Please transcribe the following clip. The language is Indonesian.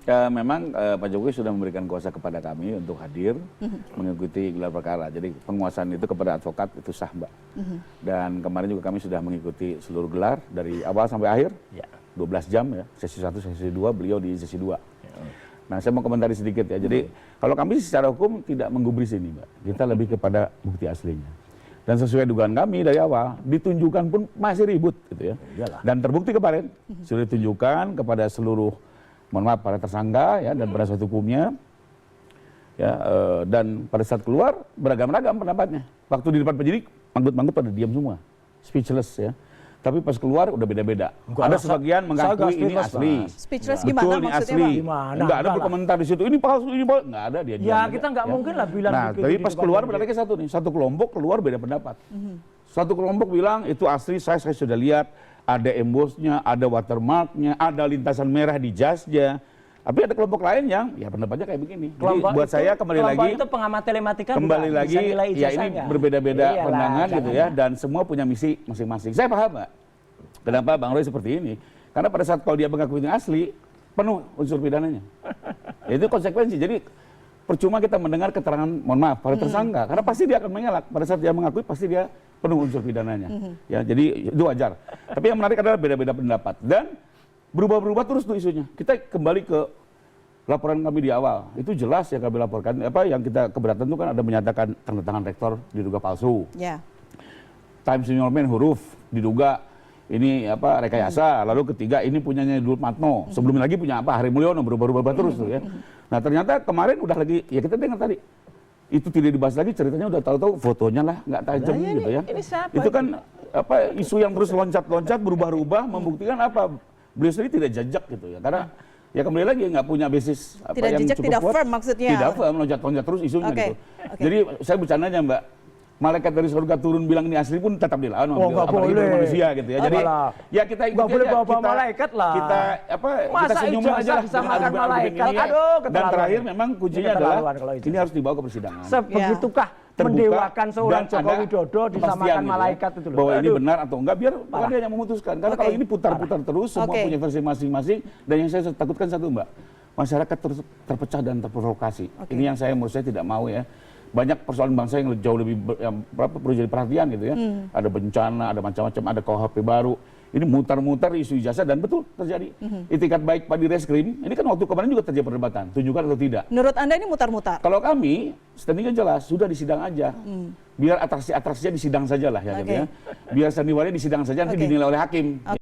Memang Pak Jokowi sudah memberikan kuasa kepada kami untuk hadir mengikuti gelar perkara. Jadi penguasaan itu kepada advokat itu sah, Mbak. Dan kemarin juga kami sudah mengikuti seluruh gelar dari awal sampai akhir. 12 jam ya, sesi 1, sesi 2, beliau di sesi 2. Nah, saya mau komentari sedikit ya. Jadi kalau kami secara hukum tidak menggubris ini, Mbak. Kita lebih kepada bukti aslinya. Dan sesuai dugaan kami dari awal, ditunjukkan pun masih ribut gitu ya. Dan terbukti kemarin sudah ditunjukkan kepada seluruh, mohon maaf, para tersangka ya, dan penasihat hukumnya ya, dan pada saat keluar beragam-ragam pendapatnya. Waktu di depan penyidik manggut-manggut pada diam semua, speechless ya. Tapi pas keluar udah beda-beda. Ada sebagian mengakui ini asli. Speechless gimana maksudnya, Pak? Enggak ada berkomentar di situ. Ini palsu, ini palsu. Enggak ada dia. Ya kita nggak mungkin lah bilang. Nah, tapi pas keluar menariknya satu nih. Satu kelompok keluar beda pendapat. Satu kelompok bilang itu asli, saya sudah lihat. Ada embosnya, ada watermarknya, ada lintasan merah di jasnya. Tapi ada kelompok lain yang ya pendapatnya kayak begini. Jadi buat saya kembali lagi itu pengamat telematika kembali lagi ya ini berbeda-beda pandangan gitu ya, dan semua punya misi masing-masing. Saya paham, Pak. Kenapa Bang Roy seperti ini? Karena pada saat kalau dia mengakui ini asli, penuh unsur pidananya. Itu konsekuensi. Jadi percuma kita mendengar keterangan, mohon maaf, para tersangka, karena pasti dia akan mengelak. Pada saat dia mengakui pasti dia penuh unsur pidananya. Ya, jadi itu wajar. Tapi yang menarik adalah beda-beda pendapat dan berubah-berubah terus tuh isunya. Kita kembali ke laporan kami di awal. Itu jelas yang kami laporkan. Apa yang kita keberatan itu kan ada menyatakan tanda tangan rektor diduga palsu. Times New Roman huruf diduga ini apa rekayasa. Lalu ketiga ini punyanya Dul Matno. Sebelumnya lagi punya apa Hari Mulyono, berubah-ubah terus tuh ya. Nah, ternyata kemarin udah lagi ya kita dengar tadi. Itu tidak dibahas lagi, ceritanya udah tahu-tahu fotonya lah nggak tajam gitu ya. Itu kan apa isu yang terus loncat-loncat berubah-ubah membuktikan apa beliau sendiri tidak jajak gitu ya, karena ya kembali lagi nggak punya basis apa tidak yang jejak, cukup tidak kuat, firm maksudnya. Tidak firm, loncat-loncat terus isunya gitu. Jadi saya bercandanya, Mbak, malaikat dari surga turun bilang ini asli pun tetap dilawan apalagi manusia gitu ya. Jadi ya kita ikuti aja, bawa malaikat lah. Kita apa kita senyum aja lah disamakan malaikat. Dan terakhir memang kuncinya adalah ini harus dibawa ke persidangan. Sebegitukah mendewakan seorang Joko Widodo disamakan malaikat itu loh. Bahwa ini benar atau enggak, biar dia yang memutuskan. Karena kalau ini putar-putar terus, semua punya versi masing-masing. Dan yang saya takutkan satu, Mbak, masyarakat terpecah dan terprovokasi. Ini yang menurut saya tidak mau ya. Banyak persoalan bangsa yang jauh lebih perlu jadi perhatian gitu ya. Ada bencana, ada macam-macam, ada KUHP baru. Ini mutar-mutar isu ijazah dan betul terjadi. Itikat baik Pak Direskrim, ini kan waktu kemarin juga terjadi perdebatan, tunjukkan atau tidak. Menurut Anda ini mutar-mutar? Kalau kami, standingnya jelas, sudah di sidang aja. Biar atraksi-atraksinya di sidang saja lah ya. Gitu ya. Biar sandiwara di sidang saja, nanti dinilai oleh hakim.